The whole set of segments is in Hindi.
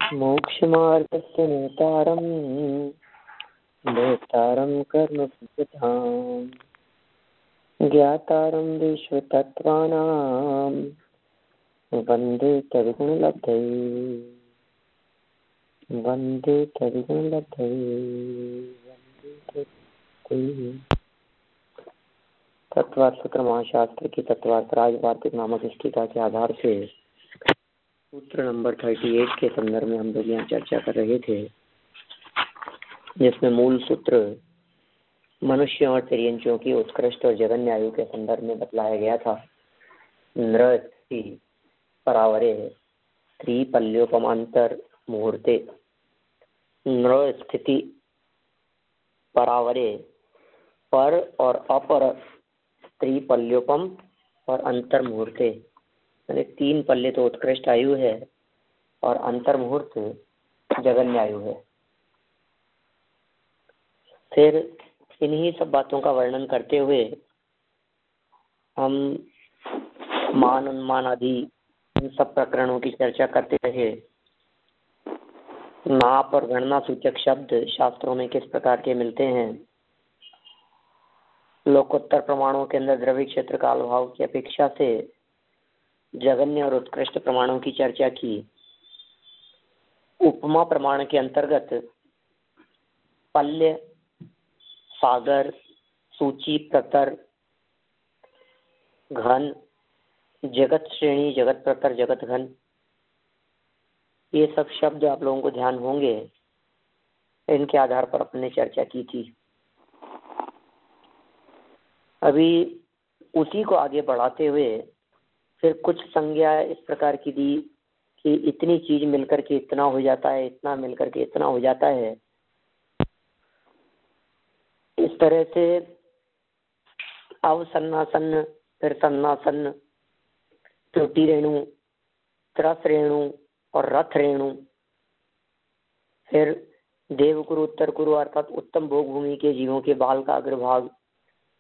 मोक्षमार्गस्य नेतारं नेतारं कर्मसिद्धां ज्ञातारं विश्वतत्त्वानां वन्दे तद्गुणलब्धये वन्दे तद्गुणलब्धये वन्दे तद्गुणलब्धये। तत्वार्थ सूत्र महाशास्त्र की तत्वार्थ राजवार्तिक नामक इस टीका के आधार से सूत्र नंबर 38 के संदर्भ में हम लोग यहाँ चर्चा कर रहे थे, जिसमें मूल सूत्र मनुष्य और तिर्यंचों की उत्कृष्ट और जघन्य आयु के संदर्भ में बतलाया गया था। नृस्ति परावरे त्रिपल्योपमांतर मुहूर्ते, नृस्थिति परावरे पर और अपर त्रिपल्योपम और अंतर मुहूर्ते, यानी 3 पल्ले तो उत्कृष्ट आयु है और अंतर मुहूर्त जघन्य आयु है। फिर इन्हीं सब बातों का वर्णन करते हुए हम मान उन्मान आदि इन सब प्रकरणों की चर्चा करते रहे। नाप और गणना सूचक शब्द शास्त्रों में किस प्रकार के मिलते हैं, लोकोत्तर प्रमाणों के अंदर द्रव्य क्षेत्र काल भाव की अपेक्षा से जघन्य और उत्कृष्ट प्रमाणों की चर्चा की। उपमा प्रमाण के अंतर्गत पल्य, सागर, सूची, प्रतर, घन, जगत श्रेणी, जगत प्रतर, जगत घन, ये सब शब्द आप लोगों को ध्यान होंगे। इनके आधार पर अपने चर्चा की थी। अभी उसी को आगे बढ़ाते हुए फिर कुछ संज्ञा इस प्रकार की दी कि इतनी चीज मिलकर के इतना हो जाता है, इतना मिलकर के इतना हो जाता है। इस तरह से अवसन्नासन्न, फिर सन्नासन्न, त्रुटि रेणु, त्रस रेणु और रथ रेणु, फिर देवकुरु, उत्तर कुरु अर्थात उत्तम भोग भूमि के जीवों के बाल का अग्रभाग,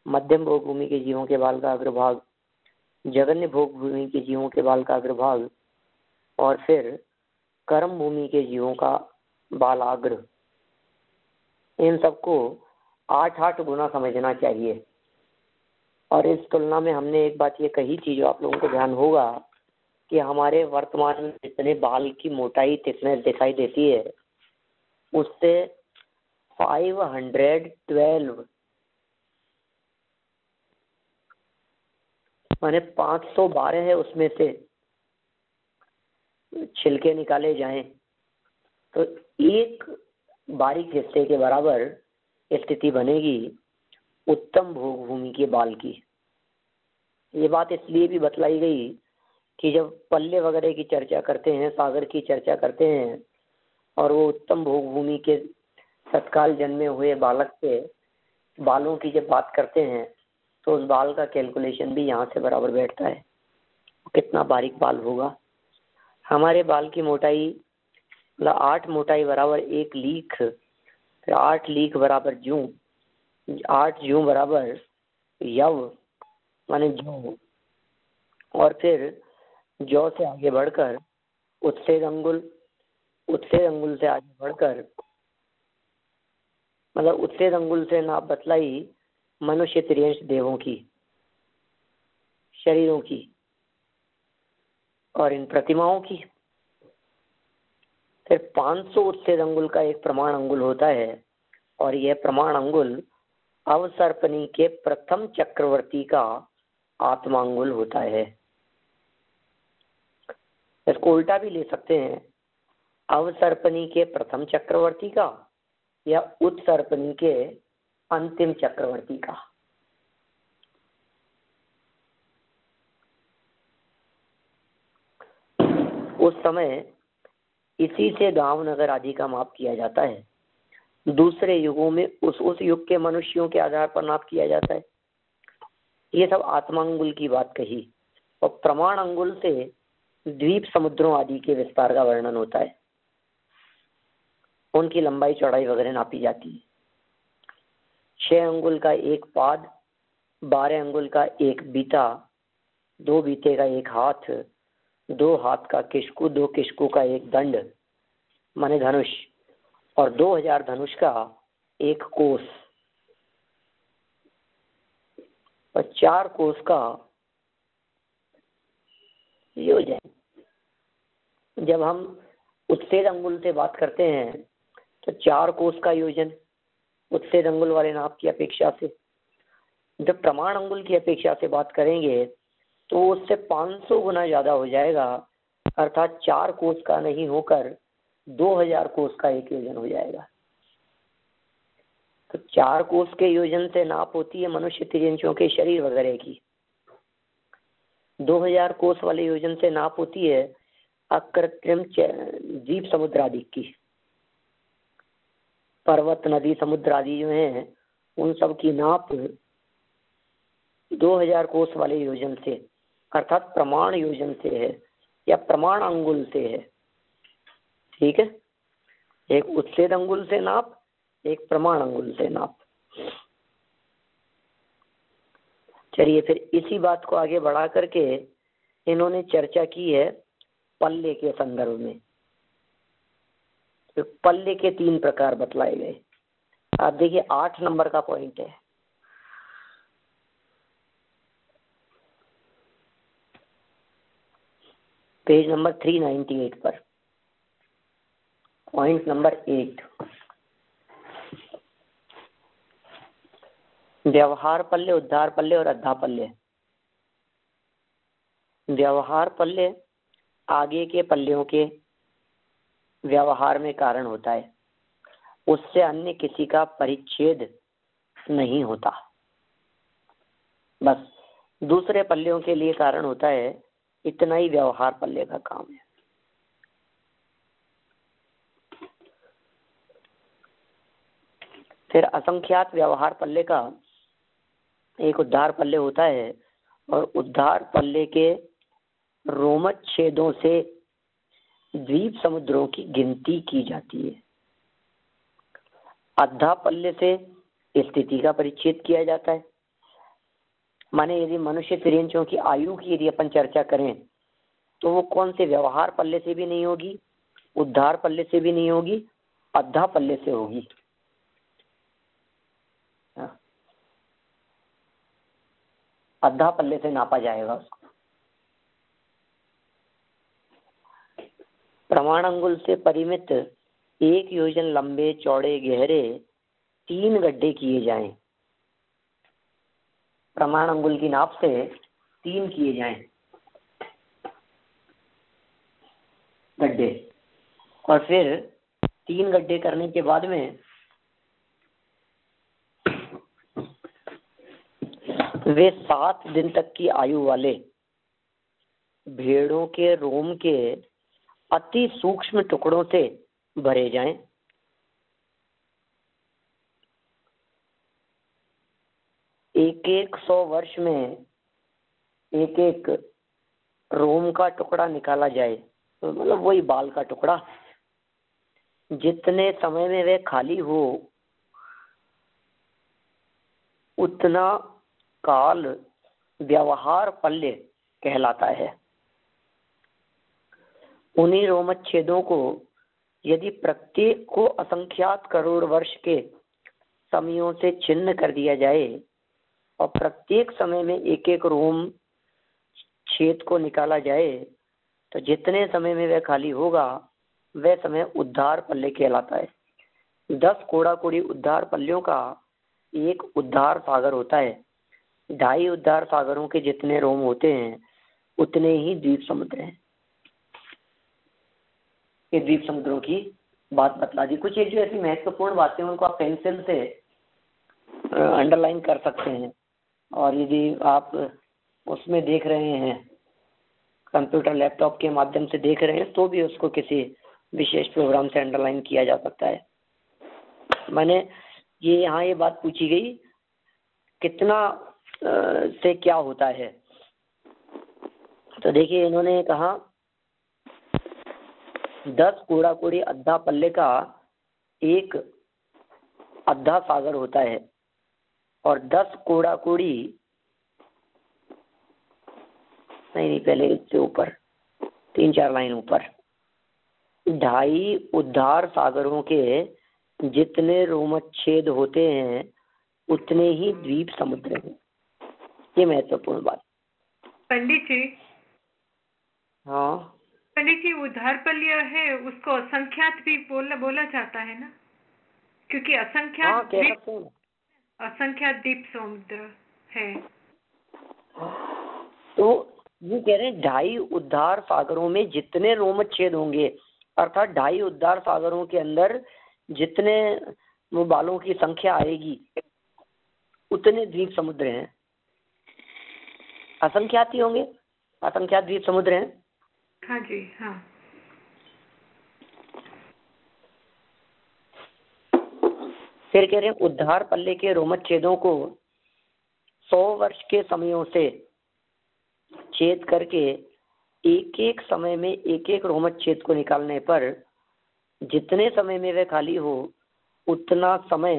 मध्यम भोग भूमि के जीवों के बाल का अग्रभाग, जघन्य भोग भूमि के जीवों के बाल का अग्रभाग और फिर कर्म भूमि के जीवों का बालाग्र। इन सबको 8-8 गुना समझना चाहिए। और इस तुलना में हमने एक बात ये कही थी जो आप लोगों को ध्यान होगा कि हमारे वर्तमान में जितने बाल की मोटाई थिकनेस दिखाई देती है उससे 512 माने 512 है उसमें से छिलके निकाले जाएं तो एक बारीक हिस्से के बराबर स्थिति बनेगी उत्तम भोग भूमि के बाल की। ये बात इसलिए भी बतलाई गई कि जब पल्ले वगैरह की चर्चा करते हैं, सागर की चर्चा करते हैं और वो उत्तम भोग भूमि के तत्काल जन्मे हुए बालक के बालों की जब बात करते हैं तो उस बाल का कैलकुलेशन भी यहाँ से बराबर बैठता है। कितना बारीक बाल होगा। हमारे बाल की मोटाई मतलब 8 मोटाई बराबर 1 लीख, फिर 8 लीख बराबर जूं, 8 जूं बराबर यव माने जौ, और फिर जौ से आगे बढ़कर उत्सेद अंगुल, उत्सेद अंगुल से आगे बढ़कर मतलब उत्सेद अंगुल से नाप बतलाई मनुष्य त्रियंश देवों की शरीरों की और इन प्रतिमाओं की। फिर 500 उत्सेद अंगुल का एक प्रमाण अंगुल होता है और यह प्रमाण अंगुल अवसर्पणी के प्रथम चक्रवर्ती का आत्मांगुल होता है। इसको उल्टा भी ले सकते हैं, अवसर्पणी के प्रथम चक्रवर्ती का या उत्सर्पणी के अंतिम चक्रवर्ती का। उस समय इसी से गांव नगर आदि का माप किया जाता है। दूसरे युगों में उस युग के मनुष्यों के आधार पर नाप किया जाता है। ये सब आत्मांगुल की बात कही। और प्रमाण अंगुल से द्वीप समुद्रों आदि के विस्तार का वर्णन होता है, उनकी लंबाई चौड़ाई वगैरह नापी जाती है। 6 अंगुल का एक पाद, 12 अंगुल का एक बीता, 2 बीते का एक हाथ, 2 हाथ का किशकु, 2 किशकु का एक दंड, माने धनुष, और 2000 धनुष का एक कोस, और 4 कोस का योजन। जब हम उत्सेद अंगुल से बात करते हैं तो 4 कोस का योजन उत्सेद अंगुल वाले नाप की अपेक्षा से, जब प्रमाण अंगुल की अपेक्षा से बात करेंगे तो उससे 500 गुना ज्यादा हो जाएगा, अर्थात 4 कोस का नहीं होकर 2000 कोस का एक योजन हो जाएगा। तो 4 कोस के योजन से नाप होती है मनुष्य तिर्यंचों के शरीर वगैरह की, 2000 कोस वाले योजन से नाप होती है अकृत्रिम जीव समुद्र आदि की, पर्वत नदी समुद्र आदि जो हैं उन सब की नाप 2000 कोस वाले योजन से अर्थात प्रमाण योजन से है या प्रमाण अंगुल से है। ठीक है, एक उत्सेद अंगुल से नाप, एक प्रमाण अंगुल से नाप। चलिए फिर इसी बात को आगे बढ़ा करके इन्होंने चर्चा की है पल्ले के संदर्भ में। तो पल्ले के 3 प्रकार बतलाए गए। आप देखिए 8 नंबर का पॉइंट है, पेज नंबर 398 पर, पॉइंट नंबर 8, व्यवहार पल्ले, उद्धार पल्ले और अद्धा पल्ले। व्यवहार पल्ले आगे के पल्लियों के व्यवहार में कारण होता है, उससे अन्य किसी का परिच्छेद नहीं होता, बस दूसरे पल्लियों के लिए कारण होता है, इतना ही व्यवहार पल्ले का काम है। फिर असंख्यात व्यवहार पल्ले का एक उद्धार पल्ले होता है, और उद्धार पल्ले के रोमच छेदों से द्वीप समुद्रों की गिनती की जाती है। अद्धा पल्ले से स्थिति का परिच्छेद किया जाता है, माने यदि मनुष्य तिर्यंचों की आयु की यदि अपन चर्चा करें तो वो कौन से व्यवहार पल्ले से भी नहीं होगी, उद्धार पल्ले से भी नहीं होगी, अद्धा पल्ले से होगी। अद्धा पल्ले से नापा जाएगा उसको। प्रमाण अंगुल से परिमित 1 योजन लंबे चौड़े गहरे 3 गड्ढे किए जाएं। प्रमाण अंगुल की नाप से 3 किए जाएं गड्ढे, और फिर 3 गड्ढे करने के बाद में वे 7 दिन तक की आयु वाले भेड़ों के रोम के अति सूक्ष्म टुकड़ों से भरे जाएं। एक 100 वर्ष में एक एक रोम का टुकड़ा निकाला जाए, तो मतलब वही बाल का टुकड़ा, जितने समय में वे खाली हो उतना काल व्यवहार पल्ले कहलाता है। उन्हीं रोमच्छेदों को यदि प्रत्येक को असंख्यात करोड़ वर्ष के समयों से छिन्न कर दिया जाए और प्रत्येक समय में एक एक रोम छेद को निकाला जाए, तो जितने समय में वह खाली होगा वह समय उद्धार पल्ले कहलाता है। 10 कोड़ा कोड़ी उद्धार पल्लियों का एक उद्धार सागर होता है। 2.5 उद्धार सागरों के जितने रोम होते हैं उतने ही द्वीप समुद्र हैं। ये द्वीप समुद्रों की बात बतला दी। कुछ एक जो ऐसी महत्वपूर्ण बातें उनको आप पेंसिल से अंडरलाइन कर सकते हैं, और यदि आप उसमें देख रहे हैं, कंप्यूटर लैपटॉप के माध्यम से देख रहे हैं, तो भी उसको किसी विशेष प्रोग्राम से अंडरलाइन किया जा सकता है। मैंने ये यहाँ ये बात पूछी गई कितना से क्या होता है, तो देखिए इन्होंने कहा 10 कोड़ा कोड़ी अद्धा पल्ले का एक अद्धा सागर होता है, और 10 कोड़ा कोड़ी नहीं पहले इससे ऊपर 3-4 लाइन ऊपर ढाई उद्धार सागरों के जितने रोमच्छेद होते हैं उतने ही द्वीप समुद्र हैं। ये महत्वपूर्ण बात। पंडित जी। हाँ पंडित जी, उद्धार पल्य है उसको असंख्यात भी बोला जाता है ना, क्योंकि असंख्यात कह द्वीप, सकते हैं। असंख्यात द्वीप समुद्र है। तो ये कह रहे हैं ढाई उद्धार सागरों में जितने रोमच्छेद होंगे, अर्थात ढाई उद्धार सागरों के अंदर जितने वो बालों की संख्या आएगी उतने द्वीप समुद्र हैं। असंख्यात ही होंगे, असंख्यात द्वीप समुद्र हैं। हाँ जी, हाँ। फिर कह रहे हैं उद्धार पल्ले के रोमच्छेदों को 100 वर्ष के समयों से छेद करके एक एक समय में एक एक रोमच्छेद को निकालने पर जितने समय में वह खाली हो उतना समय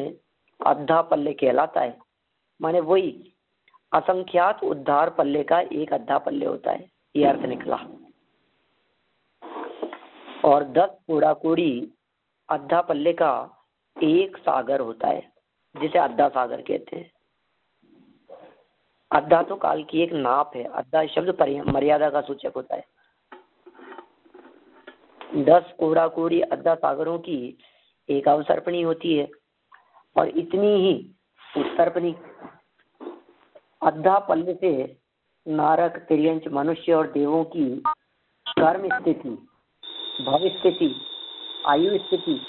अद्धा पल्ले कहलाता है। माने वही असंख्यात उद्धार पल्ले का एक अद्धा पल्ले होता है, ये अर्थ निकला। और 10 कूड़ा कूड़ी अद्धा पल्ले का एक सागर होता है, जिसे अद्धा सागर कहते हैं। अद्धा तो काल की एक नाप है। अद्धा शब्द मर्यादा का सूचक होता है। 10 कूड़ा कूड़ी अद्धा सागरों की एक अवसर्पणी होती है और इतनी ही उत्तर्पणी। अद्धा पल्ले से नारक, तिर्यंच, मनुष्य और देवों की कर्म स्थिति, भव स्थिति, आयु स्थिति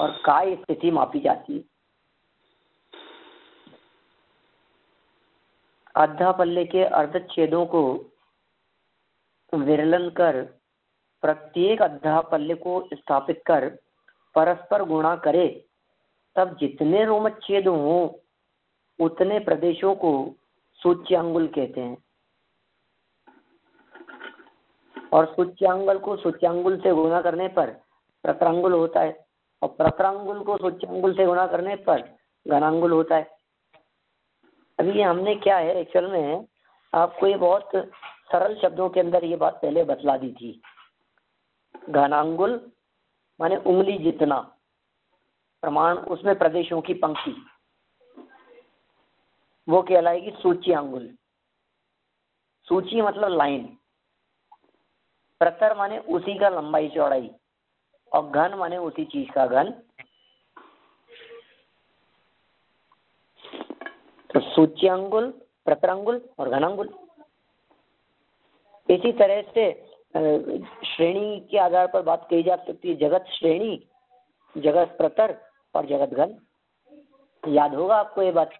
और काय स्थिति मापी जाती है। अद्धा पल्ले के अर्धच्छेदों को विरलन कर प्रत्येक अद्धा पल्ले को स्थापित कर परस्पर गुणा करे, तब जितने रोमच्छेद हों उतने प्रदेशों को सूच्यांगुल कहते हैं। और सूच्यांगुल को सूच्यांगुल से गुणा करने पर प्रतरांगुल होता है और प्रतरांगुल को सूच्यांगुल से गुणा करने पर घनांगुल होता है। अभी हमने क्या है एक्चुअल में आपको ये बहुत सरल शब्दों के अंदर ये बात पहले बतला दी थी। घनांगुल माने उंगली जितना प्रमाण, उसमें प्रदेशों की पंक्ति, वो कहलाएगी सूच्यांगुल। सूची मतलब लाइन, प्रतर माने उसी का लंबाई चौड़ाई और घन माने उसी चीज का घन। तो सूच्यांगुल, प्रतरांगुल और घनांगुल। इसी तरह से श्रेणी के आधार पर बात कही जा सकती है। जगत श्रेणी, जगत प्रतर और जगत घन। याद होगा आपको ये बात।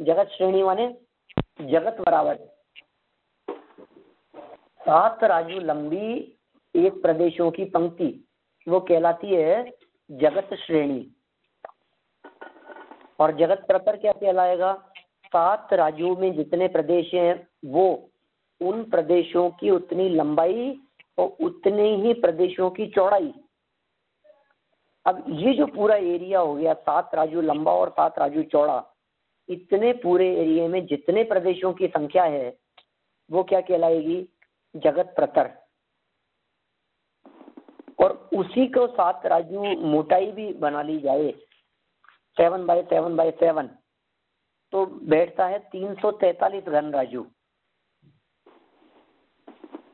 जगत श्रेणी माने जगत बराबर 7 राजू लंबी एक प्रदेशों की पंक्ति, वो कहलाती है जगत श्रेणी। और जगत प्रतर क्या कहलाएगा? 7 राज्यों में जितने प्रदेश हैं वो उन प्रदेशों की उतनी लंबाई और उतने ही प्रदेशों की चौड़ाई। अब ये जो पूरा एरिया हो गया 7 राजू लंबा और 7 राजू चौड़ा, इतने पूरे एरिया में जितने प्रदेशों की संख्या है वो क्या कहलाएगी? जगत प्रतर। और उसी को 7 राजू मोटाई भी बना ली जाए 7/7/7 तो बैठता है 343 घन राजू।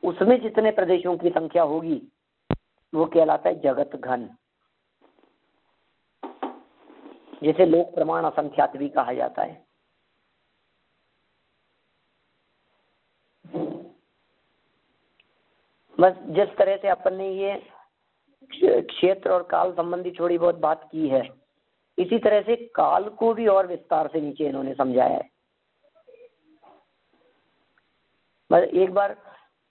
उसमें जितने प्रदेशों की संख्या होगी वो कहलाता है जगत घन, जिसे लोक प्रमाण असंख्यात भी कहा जाता है। बस जिस तरह से अपन ने ये क्षेत्र और काल संबंधी थोड़ी बहुत बात की है, इसी तरह से काल को भी और विस्तार से नीचे इन्होंने समझाया है। बस एक बार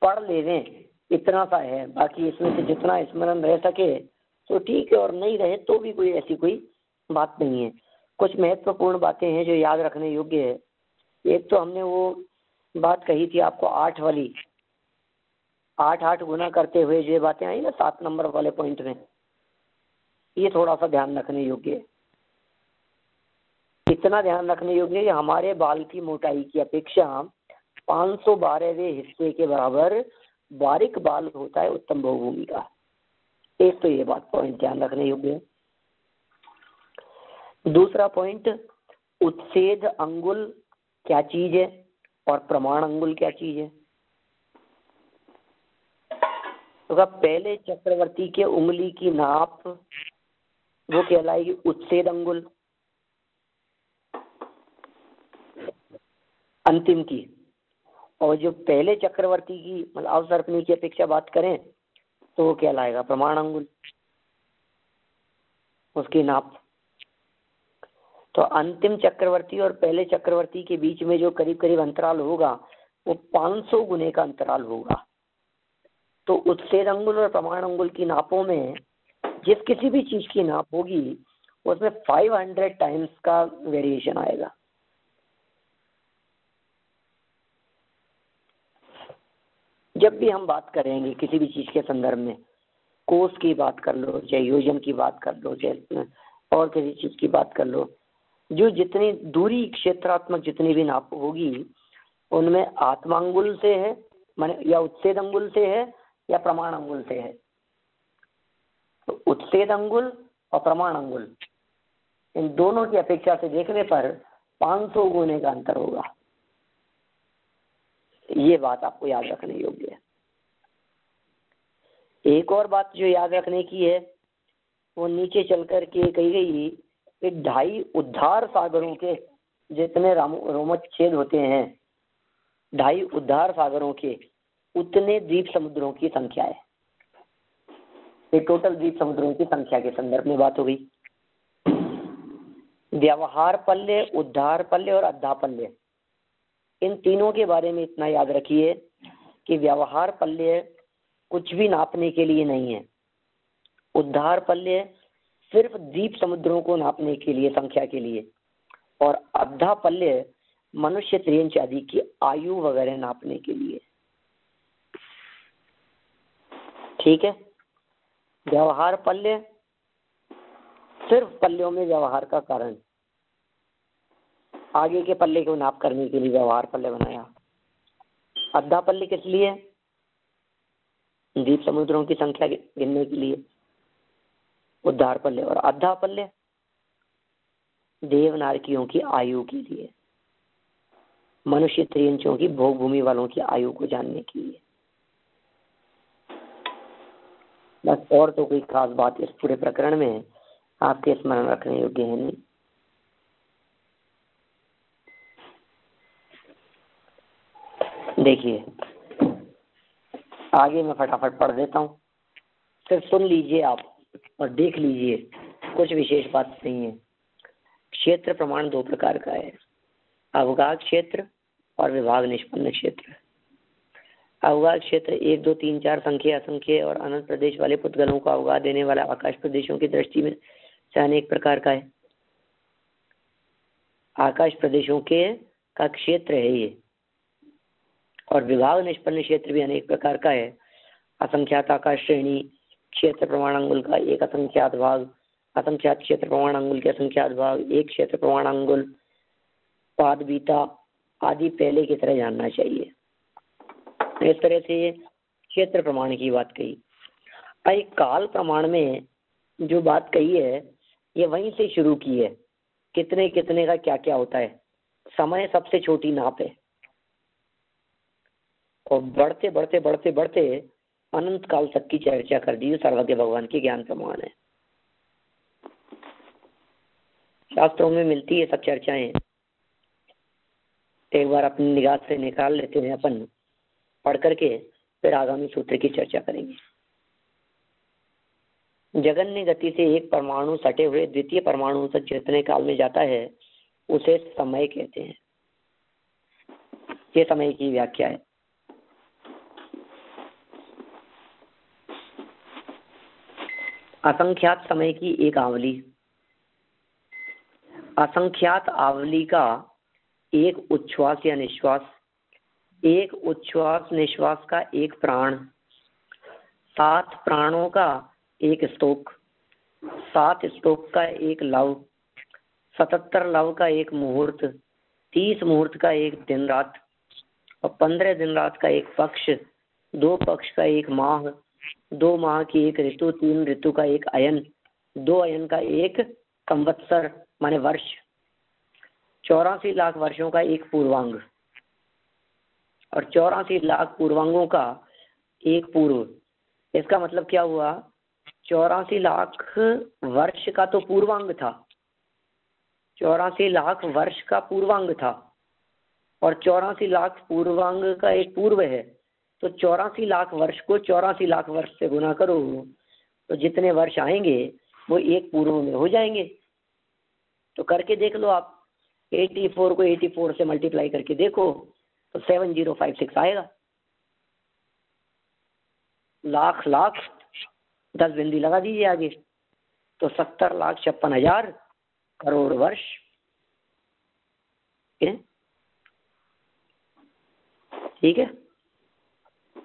पढ़ लें, इतना सा है। बाकी इसमें से जितना स्मरण रह सके तो ठीक है, और नहीं रहे तो भी कोई ऐसी कोई बात नहीं है। कुछ महत्वपूर्ण बातें हैं जो याद रखने योग्य है। एक तो हमने वो बात कही थी आपको 8 वाली, 8 गुना करते हुए जो बातें आई ना 7 नंबर वाले पॉइंट में, ये थोड़ा सा ध्यान रखने योग्य है। इतना ध्यान रखने योग्य है कि हमारे बाल की मोटाई की अपेक्षा 512वें हिस्से के बराबर बारीक बाल होता है उत्तम बहुभूमि का। एक तो ये बात पॉइंट ध्यान रखने योग्य है। दूसरा पॉइंट, उत्सेद अंगुल क्या चीज है और प्रमाण अंगुल क्या चीज है। तो पहले चक्रवर्ती के उंगली की नाप वो कहलाएगी उत्सेद अंगुल अंतिम की, और जो पहले चक्रवर्ती की मतलब अवसर्पणी की अपेक्षा बात करें तो वो कहलाएगा प्रमाण अंगुल, उसकी नाप। तो अंतिम चक्रवर्ती और पहले चक्रवर्ती के बीच में जो करीब करीब अंतराल होगा वो 500 गुने का अंतराल होगा। तो उत्सेद अंगुल और प्रमाण अंगुल की नापों में जिस किसी भी चीज की नाप होगी उसमें 500 टाइम्स का वेरिएशन आएगा। जब भी हम बात करेंगे किसी भी चीज के संदर्भ में, कोस की बात कर लो, चाहे योजन की बात कर लो, चाहे और किसी चीज की बात कर लो, जो जितनी दूरी क्षेत्रात्मक जितनी भी नाप होगी उनमें आत्मांगुल से है माने या उत्सेद अंगुल से है या प्रमाण अंगुल से है। तो उत्सेद अंगुल और प्रमाण अंगुल इन दोनों की अपेक्षा से देखने पर 500 गुने का अंतर होगा। ये बात आपको याद रखने योग्य है। एक और बात जो याद रखने की है वो नीचे चल कर के कही गई, 2.5 उद्धार सागरों के जितने रोमच्छेद होते हैं, 2.5 उद्धार सागरों के उतने द्वीप समुद्रों की संख्या है। ये टोटल द्वीप समुद्रों की संख्या के संदर्भ में बात हो गई। व्यवहार पल्ले, उद्धार पल्ले और अद्धा पल्ले, इन तीनों के बारे में इतना याद रखिए कि व्यवहार पल्ले कुछ भी नापने के लिए नहीं है, उद्धार पल्ले सिर्फ द्वीप समुद्रों को नापने के लिए, संख्या के लिए, और अद्धा पल्ले मनुष्य त्रियंच आदि की आयु वगैरह नापने के लिए। ठीक है, व्यवहार पल्ले सिर्फ पल्लों में व्यवहार का कारण, आगे के पल्ले को नाप करने के लिए व्यवहार पल्ले बनाया। अद्धा पल्ले किस लिए? द्वीप समुद्रों की संख्या गिनने के लिए उद्धार पल्ले, और अद्धा पल्ले देवनारकियों की आयु के लिए, मनुष्य त्रियंचों की भोग भूमि वालों की आयु को जानने के लिए। बस, और तो कोई खास बात इस पूरे प्रकरण में आपके स्मरण रखने योग्य है नहीं। देखिए आगे मैं फटाफट पढ़ देता हूँ, सिर्फ सुन लीजिए आप और देख लीजिए, कुछ विशेष बात नहीं है। क्षेत्र प्रमाण 2 प्रकार का है, अवगाह क्षेत्र और विभाग निष्पन्न क्षेत्र। अवगाह क्षेत्र 1, 2, 3, 4 संख्या, असंख्य और अनंत प्रदेश वाले पुद्गलों को अवगाह देने वाला आकाश प्रदेशों की दृष्टि में से अनेक प्रकार का है। आकाश प्रदेशों के का क्षेत्र है ये। और विभाग निष्पन्न क्षेत्र भी अनेक प्रकार का है। असंख्यात आकाश श्रेणी क्षेत्र प्रमाणांगुल का एक असंख्यात भाग, असंख्यात क्षेत्र प्रमाणांगुल के असंख्यात भाग, एक क्षेत्र प्रमाणांगुल, पाद बीता आदि पहले की तरह जानना चाहिए। इस तरह से क्षेत्र प्रमाण की बात कही। भाई काल प्रमाण में जो बात कही है ये वहीं से शुरू की है, कितने कितने का क्या क्या होता है। समय सबसे छोटी नाप है और बढ़ते बढ़ते बढ़ते बढ़ते अनंत काल तक की चर्चा कर दी, सर्वज्ञ भगवान के ज्ञान प्रमाण है। शास्त्रों में मिलती है सब चर्चाएं, एक बार अपनी निगाह से निकाल लेते हैं अपन पढ़ करके, फिर आगामी सूत्र की चर्चा करेंगे। जगन्य गति से एक परमाणु सटे हुए द्वितीय परमाणु तक जितने काल में जाता है उसे समय कहते हैं। ये समय की व्याख्या है। असंख्यात समय की एक आवली, असंख्यात आवली का एक उच्छ्वास या निश्वास, एक उच्छ्वास निश्वास का एक प्राण, 7 प्राणों का एक स्तोक, 7 स्तोक का एक लव, 77 लव का एक मुहूर्त, 30 मुहूर्त का एक दिन रात और 15 दिन रात का एक पक्ष, 2 पक्ष का एक माह, 2 माह की एक ऋतु, 3 ऋतु का एक अयन, 2 अयन का एक संवत्सर माने वर्ष, 84 लाख वर्षों का एक पूर्वांग और 84 लाख पूर्वांगों का एक पूर्व। इसका मतलब क्या हुआ, 84 लाख वर्ष का तो पूर्वांग था, 84 लाख वर्ष का पूर्वांग था और 84 लाख पूर्वांग का एक पूर्व है। तो 84 लाख वर्ष को 84 लाख वर्ष से गुना करो तो जितने वर्ष आएंगे वो एक पूर्व में हो जाएंगे। तो करके देख लो आप, 84 को 84 से मल्टीप्लाई करके देखो तो 7056 आएगा। लाख लाख 10 बिंदी लगा दीजिए आगे, तो 70,56,000 करोड़ वर्ष। ठीक है,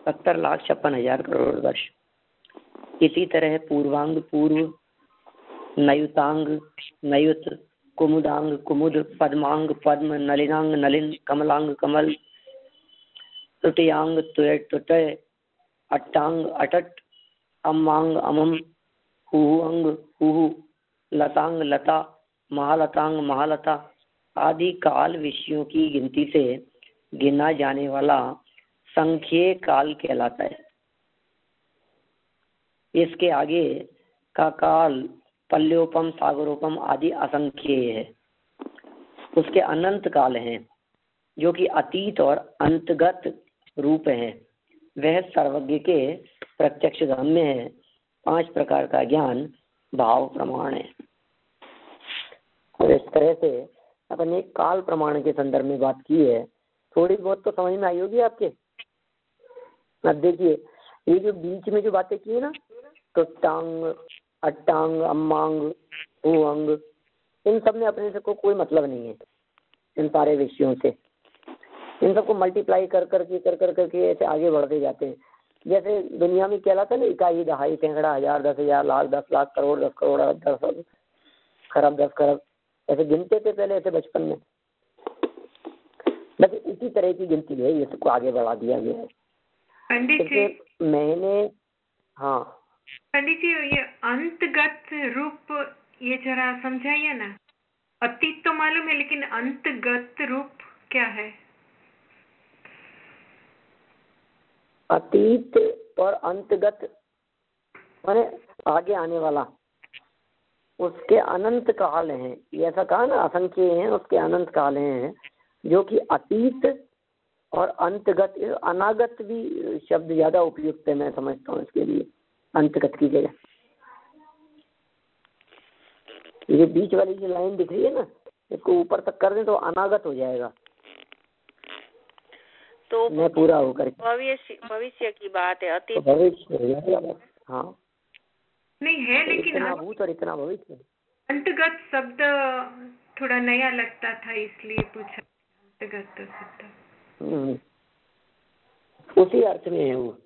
70,56,000 करोड़ वर्ष। इसी तरह पूर्वांग पूर्व, नयुतांग नयुत, कुमुदांग कुमुद, पद्मांग पद्म, नलिनांग नलिन, कमलांग कमल, तुटयांग तुटय, अट्टांग अटट, अम्मांग अमम, हुहुअंग हुहु, लतांग लता, महालतांग महालता आदि काल विषयों की गिनती से गिना जाने वाला संख्येय काल कहलाता है। इसके आगे का काल पल्योपम, सागरोपम आदि असंख्येय है। उसके अनंत काल हैं जो कि अतीत और अंतगत रूप है। वह सर्वज्ञ के प्रत्यक्ष गम्य है। 5 प्रकार का ज्ञान भाव प्रमाण है। और इस तरह से अपन एक काल प्रमाण के संदर्भ में बात की है। थोड़ी बहुत तो समझ में आई होगी आपके। अब देखिए, ये जो बीच में जो बातें की है ना, टुट्टांग, अट्टांग, अम्मांग, हुअंग, इन सब में अपने से कोई मतलब नहीं है। इन सारे विषयों से इन सबको मल्टीप्लाई कर करके ऐसे आगे बढ़ते जाते हैं। जैसे दुनिया में कहलाता है ना, इकाई, दहाई, सैकड़ा, हजार, 10,000, लाख, 10 लाख, करोड़, 10 करोड़, 10 खरब, 10 खरब, ऐसे गिनते थे पहले ऐसे बचपन में। बस इसी तरह की गिनती है, ये सबको आगे बढ़ा दिया गया है। पंडित जी, मैंने, हाँ पंडित जी, ये अंतगत रूप ये जरा समझाइए ना। अतीत तो मालूम है, लेकिन अंतगत रूप क्या है? अतीत और अंतगत माने आगे आने वाला, उसके अनंत काल हैं। ये ऐसा कहा ना, असंख्य हैं, उसके अनंत काल हैं, जो कि अतीत और अंतगत, अनागत भी शब्द ज्यादा उपयुक्त है मैं समझता हूँ इसके लिए, अंतगत की जगह। ये बीच वाली जो लाइन दिख रही है ना, इसको ऊपर तक कर दें तो अनागत हो जाएगा, तो मैं पूरा होकर भविष्य की बात है। अतीत तो भविष्य हो जाएगा। हाँ नहीं है, लेकिन इतना भूत और इतना भविष्य। अंतगत शब्द थोड़ा नया लगता था, इसलिए पूछा। अंतगत शब्द उसी अर्थ में है वो।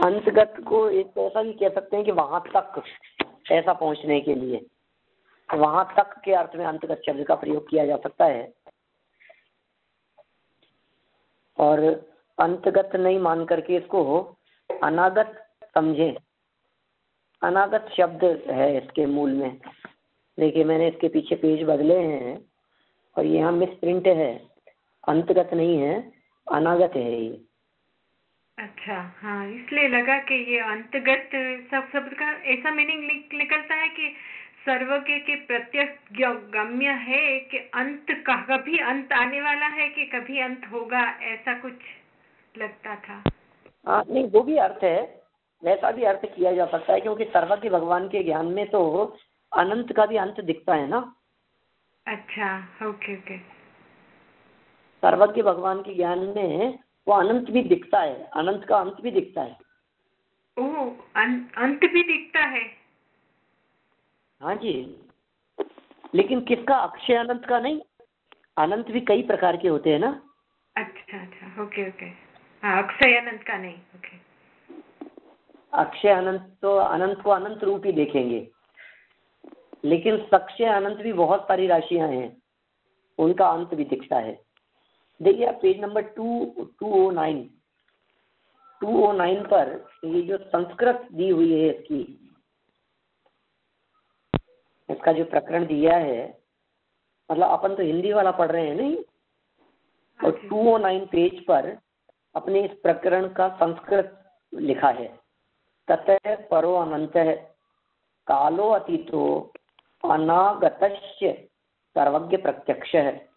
अंतगत को एक ऐसा भी कह सकते हैं कि वहां तक ऐसा पहुंचने के लिए, वहां तक के अर्थ में अंतगत शब्द का प्रयोग किया जा सकता है। और अंतगत नहीं मान करके इसको अनागत समझे। अनागत शब्द है इसके मूल में। देखिए, मैंने इसके पीछे पेज बदले हैं और यहाँ मिस प्रिंट है, अंतगत नहीं है, अनागत है ये। अच्छा, हाँ, इसलिए लगा कि ये अंतगत सब शब्द का ऐसा मीनिंग निकलता है कि सर्वज्ञ के प्रत्यक्ष गम्य है, कि अंत का कभी अंत आने वाला है कि कभी अंत होगा, ऐसा कुछ लगता था। नहीं, वो भी अर्थ है, वैसा भी अर्थ किया जा सकता है, क्योंकि सर्वज्ञ भगवान के ज्ञान में तो अनंत का भी अंत दिखता है ना। अच्छा, ओके ओके। सर्वज्ञ भगवान के ज्ञान में वो अनंत भी दिखता है, अनंत का अंत भी दिखता है। ओह, अंत भी दिखता है? हाँ जी, लेकिन किसका? अक्षय अनंत का नहीं। अनंत भी कई प्रकार के होते हैं ना। अच्छा अच्छा, ओके ओके। हाँ, अक्षय अनंत का नहीं। ओके। अक्षय अनंत तो अनंत को अनंत रूप ही देखेंगे, लेकिन सक्षय अनंत भी बहुत सारी राशियां हैं, उनका अंत भी दिखता है। देखिए आप पेज नंबर 209, 209 पर ये जो संस्कृत दी हुई है इसका जो प्रकरण दिया है, मतलब अपन तो हिंदी वाला पढ़ रहे हैं नहीं, और 209 पेज पर अपने इस प्रकरण का संस्कृत लिखा है। ततः परो अनंतः कालो अतीतो अनागतस्य सर्वज्ञ प्रत्यक्ष है।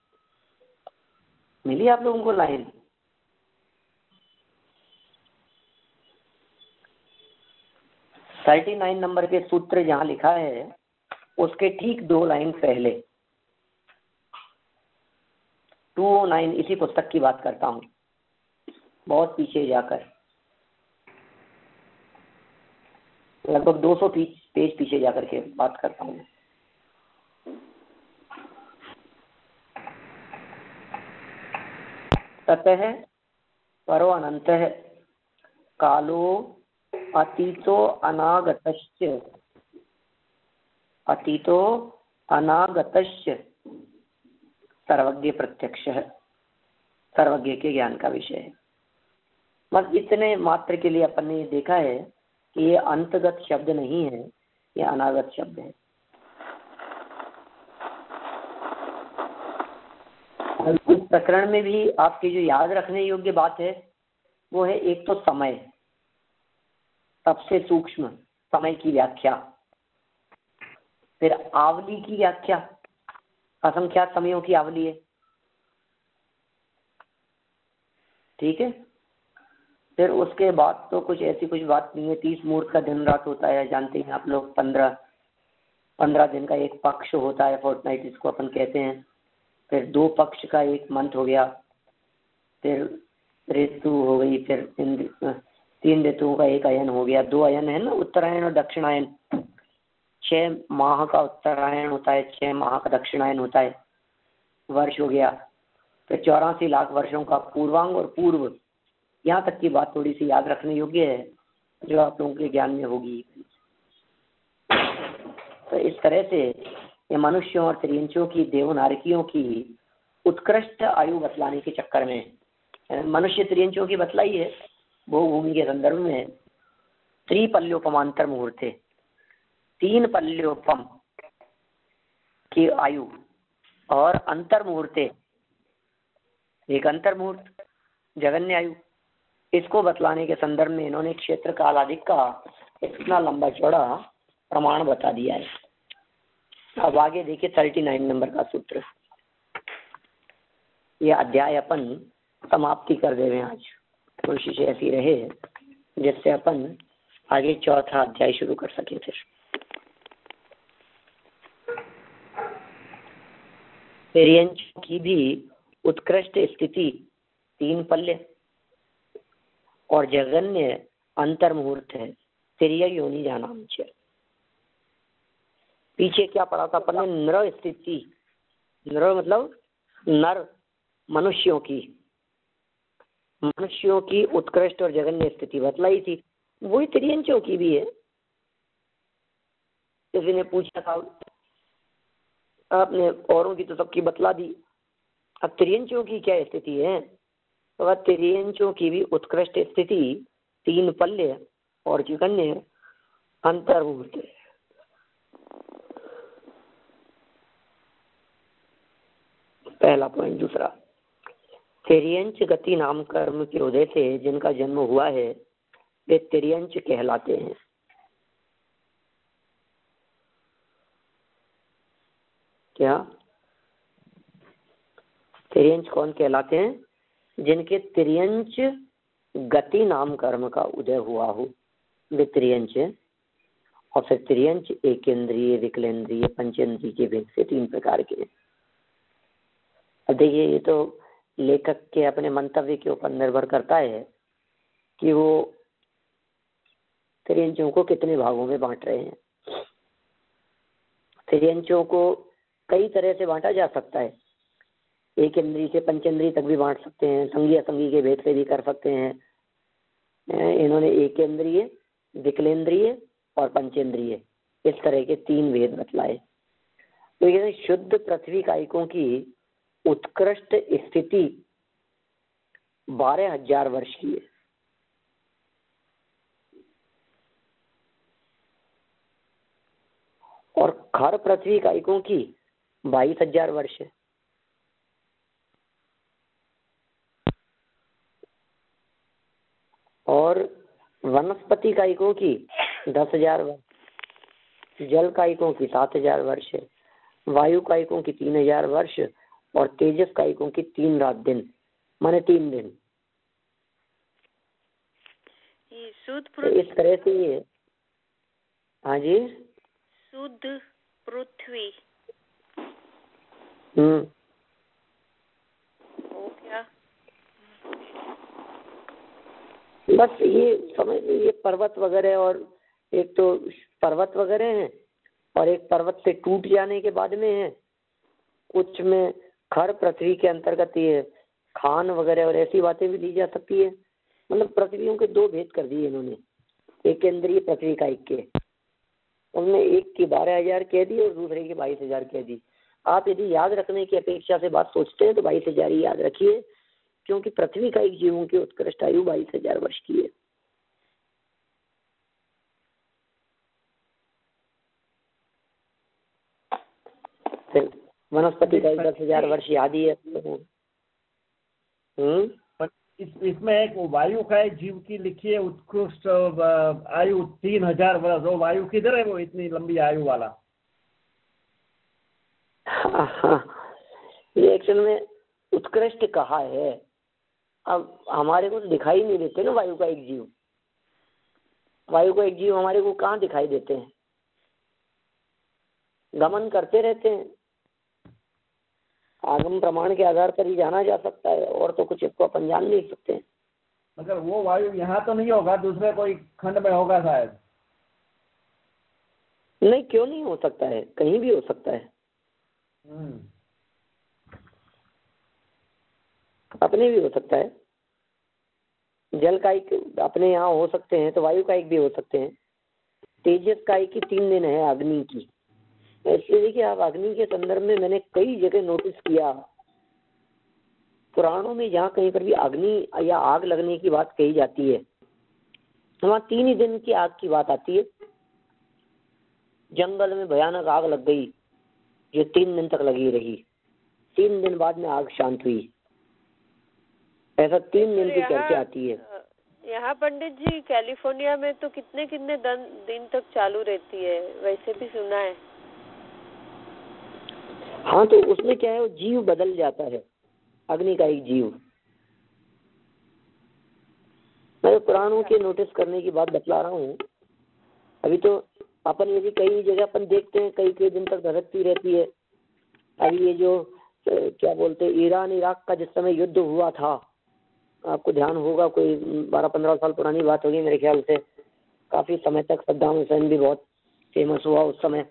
मिली आप लोगों को लाइन? थर्टी 39 नंबर के सूत्र जहां लिखा है उसके ठीक 2 लाइन पहले, 209 इसी पुस्तक की बात करता हूं, बहुत पीछे जाकर, लगभग 200 पेज पीछे जाकर के बात करता हूं। ततः परो अनंतः कालो अतीतो अनागतस्य सर्वज्ञ प्रत्यक्ष है, सर्वज्ञ के ज्ञान का विषय है। बस इतने मात्र के लिए अपन ने देखा है कि ये अंतगत शब्द नहीं है, ये अनागत शब्द है। इस प्रकरण में भी आपकी जो याद रखने योग्य बात है वो है, एक तो समय, सबसे सूक्ष्म समय की व्याख्या, फिर आवली की व्याख्या, असंख्यात समयों की आवली है, ठीक है। फिर उसके बाद तो कुछ ऐसी कुछ बात नहीं है। 30 मुहूर्त का दिन रात होता है, जानते हैं आप लोग। 15 दिन का एक पक्ष होता है, फोर्टनाइट इसको अपन कहते हैं। फिर 2 पक्ष का एक मंथ हो गया, फिर ऋतु हो गई, फिर 3 ऋतुओं का एक अयन हो गया। 2 अयन है ना, उत्तरायण और दक्षिणायन। 6 माह का उत्तरायण होता है, 6 माह का दक्षिणायन होता है, वर्ष हो गया। फिर 84 लाख वर्षों का पूर्वांग और पूर्व, यहाँ तक की बात थोड़ी सी याद रखने योग्य है, जो आप लोगों के ज्ञान में होगी। तो इस तरह से ये मनुष्यों और त्रियंचियों की, देवनारकियों की उत्कृष्ट आयु बतलाने के चक्कर में मनुष्य त्रियंचियों की बतलाई है भोगभूमि के संदर्भ में। त्रिपल्योपमांतर मुहूर्ते, 3 पल्योपम की आयु, और अंतर मुहूर्ते, एक अंतर मुहूर्त, जगन्य आयु, इसको बतलाने के संदर्भ में इन्होंने क्षेत्र कालाधिक का इतना लंबा चौड़ा प्रमाण बता दिया है। अब आगे देखिए 39 नंबर का सूत्र। ये अध्याय अपन समाप्ति कर दे रहे हैं आज, कोशिश ऐसी रहे जिससे अपन आगे चौथा अध्याय शुरू कर सके। फिर की भी उत्कृष्ट स्थिति 3 पल्य और जगन्य अंतर मुहूर्त है, तिर्य योनि जानाम च। पीछे क्या पढ़ा था अपन ने? नर स्थिति, नर मतलब नर, मनुष्यों की उत्कृष्ट और जगन्य स्थिति बतलाई थी। वही त्रियंचियों की भी है। किसी ने पूछा था, आपने औरों की तो सबकी बतला दी, अब त्रियंचियों की क्या स्थिति है? तो त्रियंचियों की भी उत्कृष्ट स्थिति 3 पल्य और जगन्य अंतर्मुहूर्त है। पहला पॉइंट। दूसरा, तिर्यंच गति नाम कर्म के उदय से जिनका जन्म हुआ है वे तिर्यंच कहलाते हैं। क्या तिर्यंच कौन कहलाते हैं? जिनके तिर्यंच गति नाम कर्म का उदय हुआ हो, वे तिर्यंच है। और फिर तिर्यंच एकेंद्रिय, विकलेंद्रिय, पंचेंद्रिय के भेद से 3 प्रकार के। अब देखिए, ये तो लेखक के अपने मंतव्य के ऊपर निर्भर करता है कि वो तिर्यंचों को कितने भागों में बांट रहे हैं। तिर्यंचों को कई तरह से बांटा जा सकता है। एक इंद्रिय से पंचेंद्रिय तक भी बांट सकते हैं, संगी असंगी के भेद से भी कर सकते हैं। इन्होंने एकेंद्रिय, विकलेंद्रिय और पंचेंद्रिय, इस तरह के 3 भेद बतलाए। तो ये शुद्ध पृथ्वी कायिकों की उत्कृष्ट स्थिति 12,000 वर्ष की है। और खर पृथ्वी कायिकों की 22,000 वर्ष है। और वनस्पति कायिकों की 10,000 वर्ष, जल कायिकों की 7,000 वर्ष, वायु कायिकों की 3,000 वर्ष और तेजस कायिकों की 3 रात दिन, माने 3 दिन। तो इस तरह से ये, हाँ जी, शुद्ध पृथ्वी हो क्या? बस ये समझ लीजिए, ये पर्वत वगैरह, और एक तो पर्वत वगैरह हैं और एक पर्वत से टूट जाने के बाद में है, कुछ में खर पृथ्वी के अंतर्गत ये खान वगैरह और ऐसी बातें भी ली जा सकती है। मतलब पृथ्वियों के 2 भेद कर दिए इन्होंने, एक केंद्रीय पृथ्वी कायिक के, उनने एक की 12,000 कह दी और दूसरे की 22,000 कह दी। आप यदि याद रखने की अपेक्षा से बात सोचते हैं तो 22,000 ही याद रखिए, क्योंकि पृथ्वी कायिक जीवों की उत्कृष्ट आयु 22,000 वर्ष की है। फिर वनस्पति का 10,000 वर्ष याद ही है। इसमें एक वायु का एक जीव की लिखी है उत्कृष्ट आयु 3,000 वर्ष। वो वायु किधर है, वो इतनी लंबी आयु वाला? ये एक्चुअल में उत्कृष्ट कहा है, अब हमारे को तो दिखाई नहीं देते ना वायु का एक जीव। वायु का एक जीव हमारे को कहाँ दिखाई देते हैं, गमन करते रहते हैं। आगम प्रमाण के आधार पर ही जाना जा सकता है, और तो कुछ इसको अपन जान नहीं सकते हैं। मगर वो वायु यहाँ तो नहीं होगा, दूसरे कोई खंड में होगा शायद। नहीं, क्यों नहीं हो सकता है, कहीं भी हो सकता है। अपने भी हो सकता है, जल कायिक अपने यहाँ हो सकते हैं, तो वायु कायिक भी हो सकते हैं। तेजस कायिक की 3 दिन है अग्नि की। ऐसे देखिए आप, अग्नि के संदर्भ में मैंने कई जगह नोटिस किया, पुराणों में जहाँ कहीं पर भी अग्नि या आग लगने की बात कही जाती है, वहाँ 3 ही दिन की आग की बात आती है। जंगल में भयानक आग लग गई जो 3 दिन तक लगी रही, 3 दिन बाद में आग शांत हुई। ऐसा 3 दिन की चर्चा आती है। यहाँ पंडित जी कैलिफोर्निया में तो कितने कितने दिन तक चालू रहती है, वैसे भी सुना है। हाँ, तो उसमें क्या है, वो जीव बदल जाता है, अग्नि का एक जीव। मैं तो पुराणों के नोटिस करने की बात बतला रहा हूँ। अभी तो अपन यदि कई जगह अपन देखते हैं कई दिन तक धड़कती रहती है। अभी ये जो क्या बोलते हैं, ईरान इराक का जिस समय युद्ध हुआ था, आपको ध्यान होगा, कोई 12-15 साल पुरानी बात होगी मेरे ख्याल से। काफी समय तक सद्दाम हुसैन भी बहुत फेमस हुआ उस समय।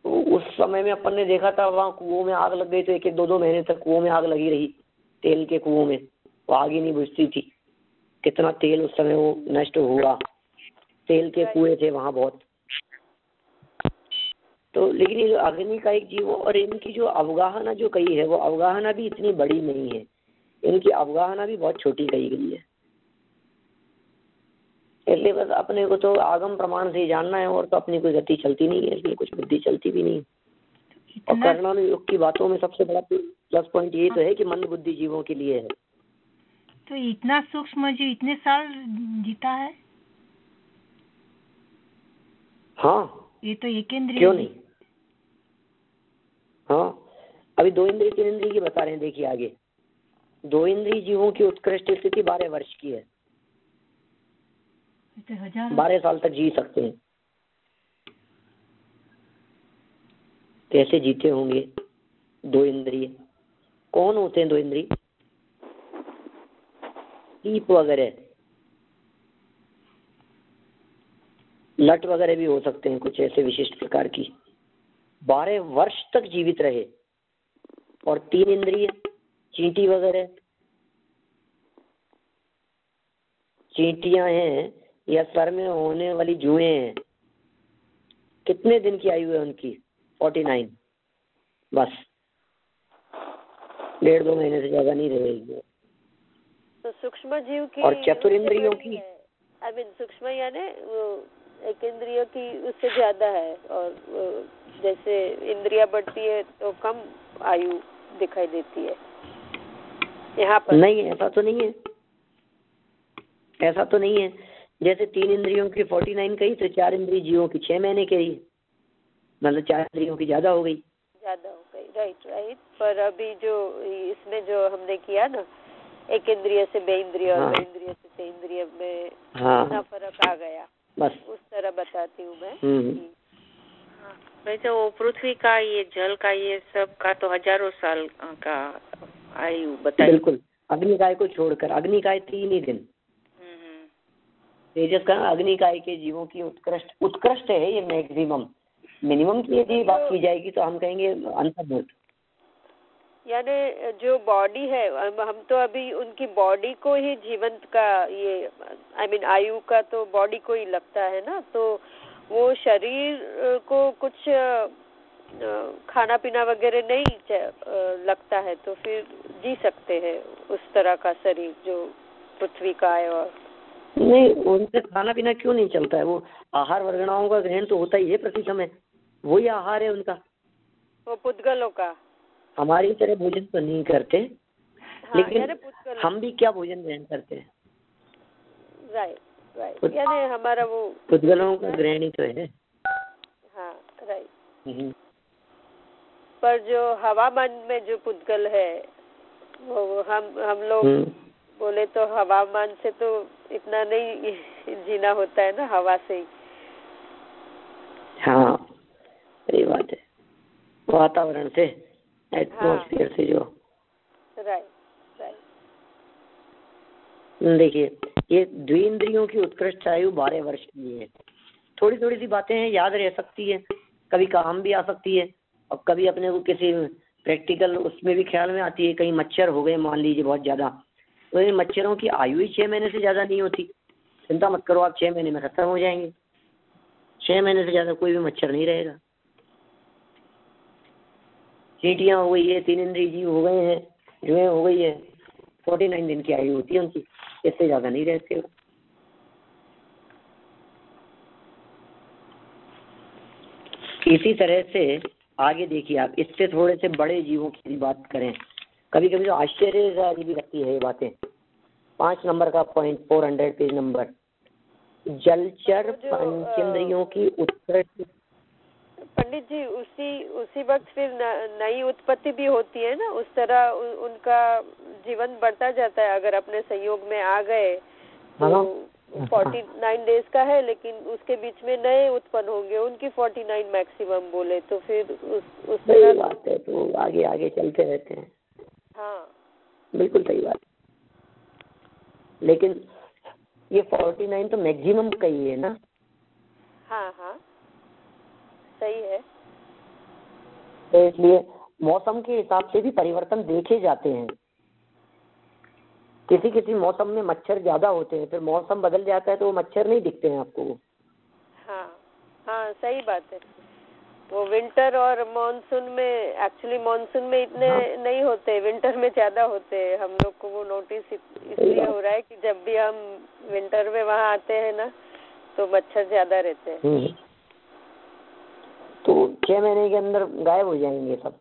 उस समय में अपन ने देखा था, वहाँ कुओं में आग लग गई, तो 1-2 महीने तक कुओं में आग लगी रही, तेल के कुओं में, वो आग ही नहीं बुझती थी। कितना तेल उस समय वो नष्ट हुआ, तेल के कुएं थे वहाँ बहुत। तो लेकिन ये अग्नि का एक जीव, और इनकी जो अवगाहना जो कही है, वो अवगाहना भी इतनी बड़ी नहीं है, इनकी अवगाहना भी बहुत छोटी कही गई है। इसलिए बस अपने को तो आगम प्रमाण से ही जानना है, और तो अपनी कोई गति चलती नहीं है, इसलिए कुछ बुद्धि चलती भी नहीं। और कर्णन योग की बातों में सबसे बड़ा प्लस पॉइंट ये तो है कि मंद बुद्धि जीवों के लिए है। तो इतना सूक्ष्म जीव इतने साल जीता है? हाँ, ये तो एक इंद्रिय, क्यों नहीं। हाँ, अभी 2 इंद्रिय 3 इंद्रिय की बता रहे हैं। देखिए आगे, 2 इंद्रिय जीवों की उत्कृष्ट स्थिति 12 वर्ष की है, 12 साल तक जी सकते हैं। कैसे जीते होंगे 2 इंद्रिय? कौन होते हैं 2 इंद्रिय? दीप वगैरह, लट वगैरह भी हो सकते हैं, कुछ ऐसे विशिष्ट प्रकार की। 12 वर्ष तक जीवित रहे। और 3 इंद्रिय, चींटी वगैरह, चींटियां हैं या सर में होने वाली जुएं हैं, कितने दिन की आयु है उनकी? 49, बस 1.5-2 महीने से ज्यादा नहीं रहेगी। तो सूक्ष्म जीव की और चतुरिंद्रियों की, सूक्ष्म यानी वो एक इंद्रिय की उससे ज्यादा है, और जैसे इंद्रिया बढ़ती है तो कम आयु दिखाई देती है यहाँ पर। नहीं, ऐसा तो नहीं है, ऐसा तो नहीं है। जैसे 3 इंद्रियों की 49 कही तो 4 इंद्रिय जीवों की 6 महीने कही, मतलब 4 इंद्रियों की ज्यादा हो गई। राइट। पर अभी जो इसमें जो हमने किया ना, एक इंद्रिय से बे इंद्रिय और बे इंद्रिय से ते इंद्रिय में इतना फर्क आ गया, बस उस तरह बताती हूँ मैं। वैसे वो पृथ्वी का, ये जल का, ये सब का तो हजारों साल का आयु बताई। बिल्कुल, अग्निकाय को छोड़कर। अग्निकाय 3 ही दिन। तेजस का अग्निकाय के जीवों की उत्कृष्ट है ये मैक्सिमम। मिनिमम की यदि बात की जाएगी तो हम कहेंगे अंतर्भूत, यानी जो बॉडी है, हम तो अभी उनकी बॉडी को ही जीवंत का, ये आयु का तो बॉडी को ही लगता है ना, तो वो शरीर को कुछ खाना पीना वगैरह नहीं लगता है, तो फिर जी सकते हैं उस तरह का शरीर जो पृथ्वी का है। और नहीं, उनसे खाना पीना क्यों नहीं चलता है? वो आहार वर्गणाओं का ग्रहण तो होता ही है प्रति समय, वही आहार है उनका। वो पुद्गलों का हमारी तरह भोजन तो नहीं करते। लेकिन हम भी क्या भोजन ग्रहण करते हैं? राइट, यानी हमारा वो पुद्गलों का ग्रहण ही तो है। हाँ, राइट। पर जो हवामान में जो पुद्गल है, वो हम लोग बोले तो हवामान से तो इतना नहीं जीना होता है ना, हवा से ही। हाँ, सही बात है, वातावरण से, एटमॉस्फेयर से जो। राइट। देखिए, ये द्विइंद्रियों की उत्कृष्ट आयु 12 वर्ष की है। थोड़ी थोड़ी सी बातें हैं, याद रह सकती है, कभी काम भी आ सकती है, और कभी अपने को किसी प्रैक्टिकल उसमें भी ख्याल में आती है। कहीं मच्छर हो गए मान लीजिए बहुत ज्यादा, तो इन मच्छरों की आयु ही 6 महीने से ज्यादा नहीं होती। चिंता मत करो, आप 6 महीने में खत्म हो जाएंगे। 6 महीने से ज्यादा कोई भी मच्छर नहीं रहेगा। चींटियां हो गई है, 3 इंद्रिय जीव हो गए हैं, जुएं हो गई है, 49 दिन की आयु होती है उनकी, इससे ज्यादा नहीं रहते। इसी तरह से आगे देखिए आप, इससे थोड़े से बड़े जीवों की बात करें, कभी कभी तो आश्चर्य भी लगती है ये बातें। 5 नंबर का पॉइंट, 400 पेज नंबर, जलचर पंचेंद्रियों की उत्कृष्ट। पंडित जी, उसी वक्त फिर नई उत्पत्ति भी होती है ना, उस तरह उनका जीवन बढ़ता जाता है। अगर अपने संयोग में आ गए तो 49 डेज का है, लेकिन उसके बीच में नए उत्पन्न होंगे, उनकी 49 मैक्सिमम बोले तो फिर उस तरह बात है, तो आगे आगे चलते रहते हैं। हाँ, बिल्कुल सही बात। लेकिन ये 49 तो मैक्सिमम का ही है ना। हाँ, सही है। तो इसलिए मौसम के हिसाब से भी परिवर्तन देखे जाते हैं। किसी किसी मौसम में मच्छर ज्यादा होते हैं, फिर मौसम बदल जाता है तो वो मच्छर नहीं दिखते हैं आपको। हाँ, सही बात है। वो विंटर और मॉनसून में, एक्चुअली मॉनसून में इतने नहीं होते, विंटर में ज्यादा होते हैं। हम लोग को वो नोटिस इसलिए हो रहा है कि जब भी हम विंटर में वहाँ आते हैं ना, तो मच्छर ज्यादा रहते हैं। तो 6 महीने के अंदर गायब हो जाएंगे सब।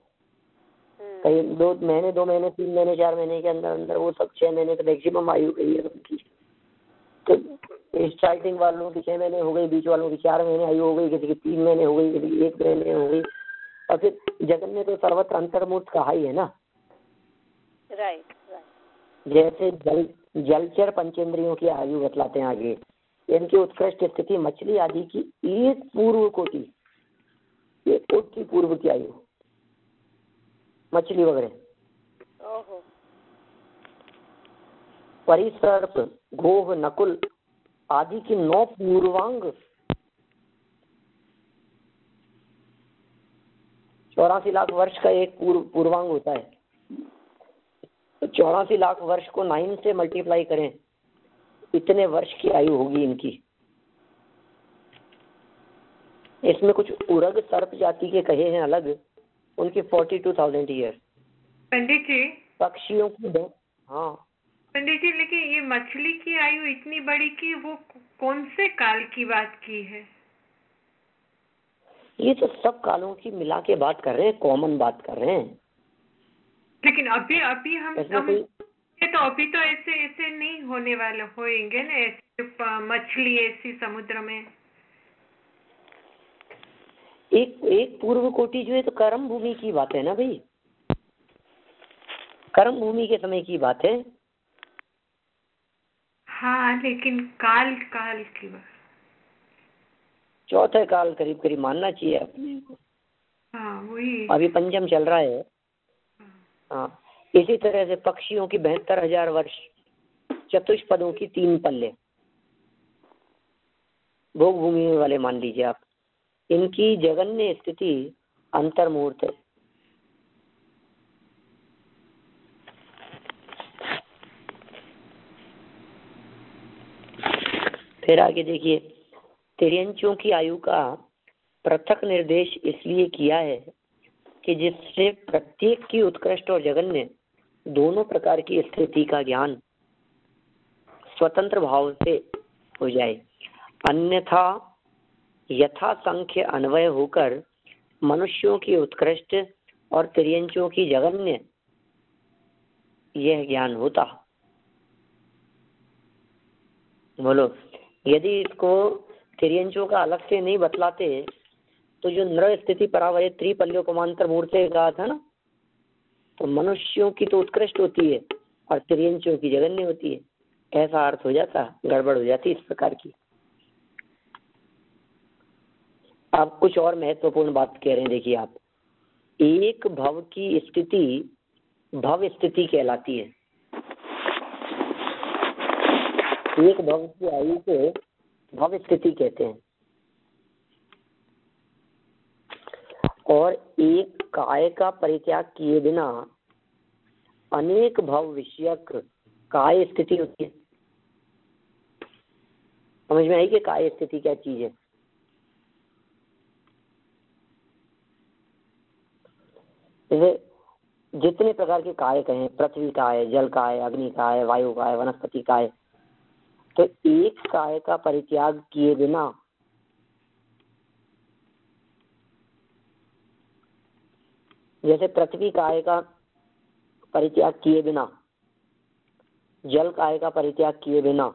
कहीं 2 महीने, 2 महीने, 3 महीने, 4 महीने के अंदर अंदर वो सब 6 महीने का मैक्सिमम आयु गई है उनकी। तो स्टार्टिंग वालों की 6 महीने हो गई, बीच वालों की 4 महीने आयु हो गई, किसी की 3 महीने हो गई, किसी की 1 महीने हो गई। और फिर जगन में तो सर्वत्र अंतर्मुक्त कहा ही है ना। राइट। जैसे जलचर पंचेंद्रियों की आयु बतलाते हैं आगे। इनकी उत्कृष्ट स्थिति मछली आदि की 1 पूर्व कोटि, 1 कोटि की पूर्व की आयु, मछली वगैरह। परिसर्प, गोह, नकुल आदि की 9 पूर्वांग, 84 लाख वर्ष का एक पूर्वांग होता है। तो 84 लाख वर्ष को 9 से मल्टीप्लाई करें, इतने वर्ष की आयु होगी इनकी। इसमें कुछ उरग सर्प जाति के कहे हैं अलग, उनकी 42,000 ईयर। पंडित जी, पक्षियों की हाँ पंडित जी, लेकिन ये मछली की आयु इतनी बड़ी कि वो कौन से काल की बात की है? ये तो सब कालों की मिला के बात कर रहे हैं, कॉमन बात कर रहे हैं। लेकिन अभी अभी हम ये तो अभी तो ऐसे ऐसे नहीं होने वाले होंगे ना, ऐसे मछली ऐसी समुद्र में। एक पूर्व कोटि जो है तो कर्म भूमि की बात है ना भाई, कर्म भूमि के समय की बात है। हाँ, लेकिन काल काल की बात, चौथे काल करीब करीब मानना चाहिए अपने को। हाँ वही, अभी पंचम चल रहा है। हाँ, इसी तरह से पक्षियों की 72,000 वर्ष, चतुष्पदों की 3 पल्ले, भोग भूमि वाले मान लीजिए आप, इनकी जगन्य स्थिति अंतर्मुहूर्त है। फिर आगे देखिए, तिर्यंचों की आयु का पृथक निर्देश इसलिए किया है कि जिससे प्रत्येक की उत्कृष्ट और जगन्य दोनों प्रकार की स्थिति का ज्ञान स्वतंत्र भाव से हो जाए, अन्यथा यथा संख्य अन्वय होकर मनुष्यों की उत्कृष्ट और तिर्यंचों की जगन्य यह ज्ञान होता। बोलो, यदि इसको तिर्यंचों का अलग से नहीं बतलाते तो जो नृ स्थिति परावय त्रिपल्योपमांतर मूर्ते कहा था ना, तो मनुष्यों की तो उत्कृष्ट होती है और तिर्यंचों की जगन्य होती है, ऐसा अर्थ हो जाता, गड़बड़ हो जाती इस प्रकार की। आप कुछ और महत्वपूर्ण बात कह रहे हैं, देखिए आप, एक भव की स्थिति भव स्थिति कहलाती है। एक भव की आयु को भव स्थिति कहते हैं, और एक काय का परित्याग किए बिना अनेक भव विषयक काय स्थिति होती है। समझ में आई कि काय स्थिति क्या चीज है? जैसे जितने प्रकार के काय कहें, पृथ्वी काय, जल काय, अग्नि काय, वायु काय, वनस्पति काय, तो एक काय का परित्याग किए बिना जैसे पृथ्वी काय का परित्याग किए बिना, जल काय का परित्याग किए बिना,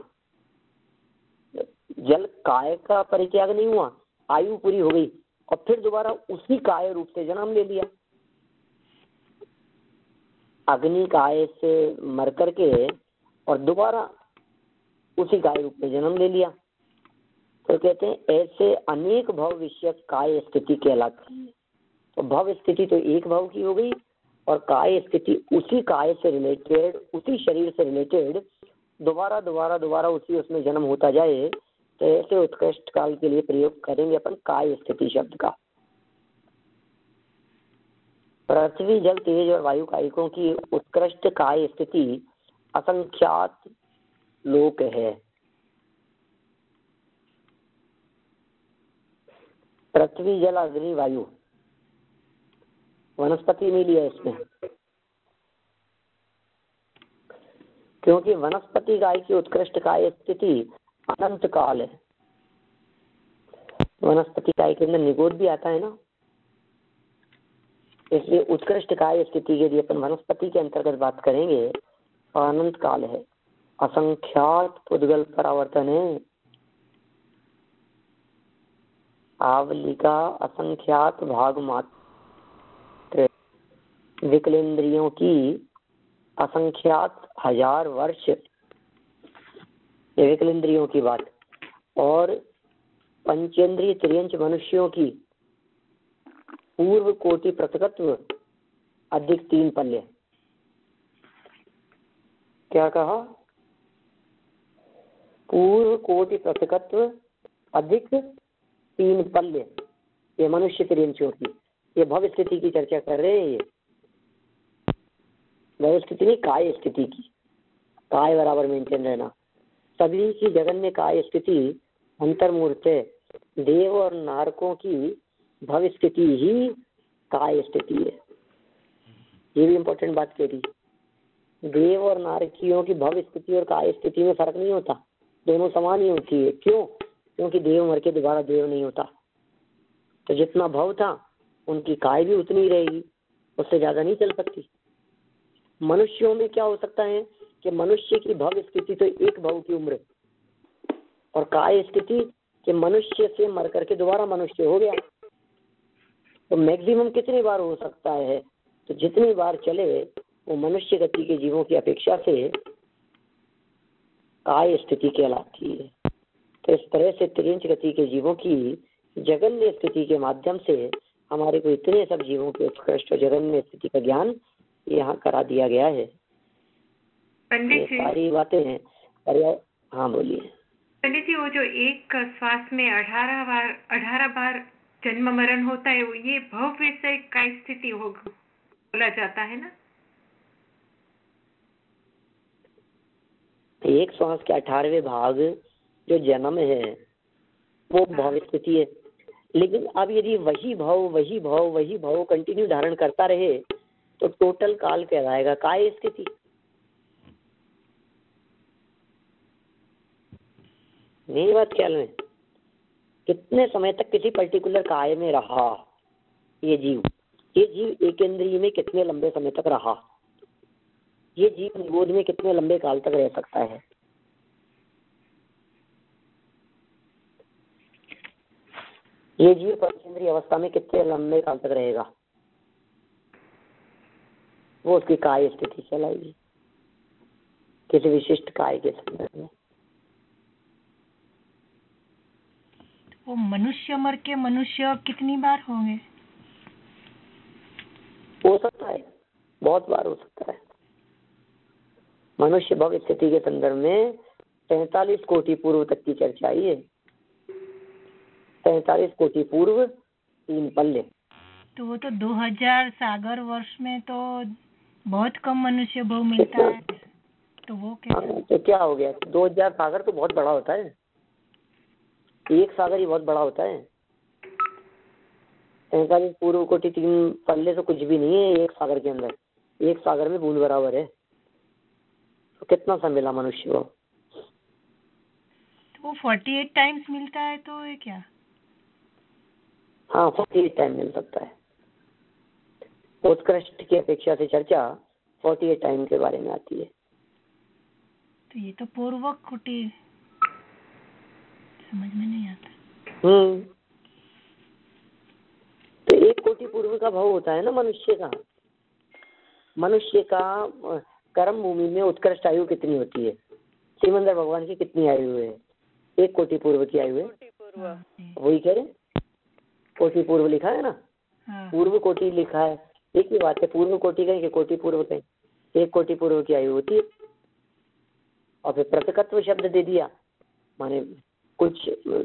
जल काय का परित्याग नहीं हुआ, आयु पूरी हो गई और फिर दोबारा उसी काय रूप से जन्म ले लिया। अग्नि काय से मर करके और दोबारा उसी काय रूप में जन्म ले लिया, तो कहते हैं ऐसे अनेक भव विषयक काय स्थिति कहलाती है। तो भव स्थिति तो एक भव की हो गई, और काय स्थिति उसी काय से रिलेटेड, उसी शरीर से रिलेटेड दोबारा दोबारा दोबारा उसी उसमें जन्म होता जाए, तो ऐसे उत्कृष्ट काल के लिए प्रयोग करेंगे अपन काय स्थिति शब्द का। पृथ्वी, जल, तेज और वायु कायिकों की उत्कृष्ट काय स्थिति असंख्यात लोक है। पृथ्वी, जल, अग्नि, वायु, वनस्पति नहीं लिया इसमें, क्योंकि वनस्पति काय की उत्कृष्ट काय स्थिति अनंत काल है। वनस्पति काय के अंदर निगोद भी आता है ना, इसलिए उत्कृष्ट काय स्थिति के लिए अपन वनस्पति के अंतर्गत बात करेंगे और अनंत काल है, असंख्यात पुद्गल परावर्तन है। आवली का असंख्यात भाग मात्र, विकलेंद्रियों की असंख्यात हजार वर्ष, ये विकलेंद्रियों की बात, और पंचेंद्रिय त्रियंच मनुष्यों की पूर्व कोटि पृथकत्व अधिक 3 पल्ले। क्या कहा? पूर्व कोटि पृथकत्व अधिक 3 पल्ले, ये मनुष्य त्रियंचों की, ये भव स्थिति की चर्चा कर रहे हैं। ये भव स्थिति नहीं, काय स्थिति की, काय बराबर मेंटेन रहना। सभी की जगन्य काय स्थिति अंतर्मूर्त है। देव और नारकों की भव स्थिति ही काय स्थिति है। ये भी इम्पोर्टेंट बात कह रही। देव और नारकियों की भव स्थिति और काय स्थिति में फर्क नहीं होता, दोनों समान ही होती है। क्यों? क्योंकि देव मर के दोबारा देव नहीं होता। तो जितना भव था उनकी काय भी उतनी ही रहेगी, उससे ज्यादा नहीं चल सकती। मनुष्यों में क्या हो सकता है कि मनुष्य की भव स्थिति तो एक भव की उम्र, और काय स्थिति कि मनुष्य से मर करके दोबारा मनुष्य हो गया। तो मैक्सिमम कितनी बार हो सकता है? तो जितनी बार चले वो मनुष्य गति के जीवों की अपेक्षा से काय स्थिति कहलाती है। तो इस तरह से त्रिंच गति के जीवों की जगन्य स्थिति के माध्यम से हमारे को इतने सब जीवों के उत्कृष्ट जगन्य स्थिति का ज्ञान यहाँ करा दिया गया है। पंडित जी, सारी बातें हैं। हाँ बोलिए। पंडित जी, वो जो एक श्वास में 18 बार जन्म मरण होता है, ये भव विषय का स्थिति बोला जाता है ना? एक श्वास के 18वें भाग जो जन्म है वो भव स्थिति है। लेकिन अब यदि वही भाव कंटिन्यू धारण करता रहे तो टोटल काल कहलाएगा काय स्थिति। नहीं बात ख्याल में? कितने समय तक किसी पर्टिकुलर काय में रहा ये जीव एक इंद्रिय में कितने लंबे समय तक रहा, ये जीव निबोध में कितने लंबे काल तक रह सकता है। ये जीव पंचेंद्रिय अवस्था में कितने लंबे काल तक रहेगा, वो उसकी काय स्थिति चलाएगी किसी विशिष्ट काय के संदर्भ में। वो मनुष्य मर के मनुष्य कितनी बार होंगे? हो सकता है, बहुत बार हो सकता है। मनुष्य भव स्थिति के संदर्भ में 43 कोटि पूर्व तक की चर्चा आई है। 43 कोटि पूर्व 3 पल्ले। तो वो तो 2000 सागर वर्ष में तो बहुत कम मनुष्य भव मिलता है, तो वो क्या? तो क्या हो गया? 2000 सागर तो बहुत बड़ा होता है, एक सागर ही बहुत बड़ा होता है। 43 पूर्व कोटि 3 पल्ले तो कुछ भी नहीं है एक सागर के अंदर। एक सागर में बूंद बराबर है। तो कितना सा मिला मनुष्य को? तो वो 48 टाइम्स मिलता है, तो ये क्या? हाँ, 48 टाइम मिल सकता है। उत्कृष्ट की अपेक्षा से चर्चा 48 टाइम के बारे में आती है। तो ये तो पूर्व कोटि समझ में नहीं आता। तो 1 कोटि पूर्व का भाव होता है ना मनुष्य का। मनुष्य का कर्म भूमि में उत्कृष्ट आयु कितनी होती है? सिमंदर भगवान की कितनी आयु है? 1 कोटि पूर्व की आयु है। वही कह रहे, कोटि पूर्व लिखा है ना। पूर्व कोटि लिखा है, एक ही बात है। पूर्व कोटि कहें कि कोटि पूर्व कहें, 1 कोटि पूर्व की आयु होती है। और फिर प्रतिकत्व शब्द दे दिया, माने कुछ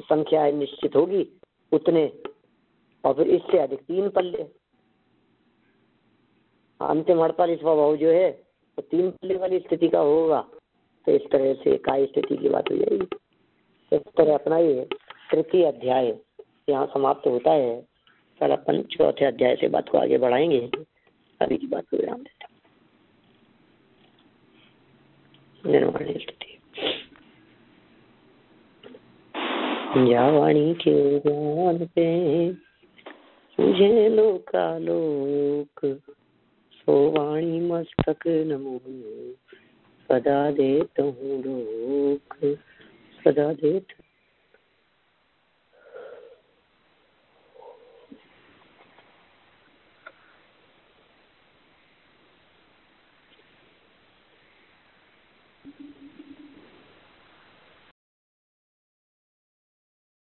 संख्या निश्चित होगी उतने, और फिर इससे अधिक 3 पल्ले। अंतिम 48वां भाव जो है तो 3 पल्ले वाली स्थिति का होगा। तो इस तरह से काय स्थिति की बात हो जाएगी। इस तरह अपना ये 3य अध्याय यहाँ समाप्त होता है। कल अपन 4थे अध्याय से बात को आगे बढ़ाएंगे। अभी की बात को विराम देते हैं। जावाणी के ज्ञान पे मुझे लोकालोक, सो वाणी मस्तक नमो, सदा देता हूँ रोक, सदा देता।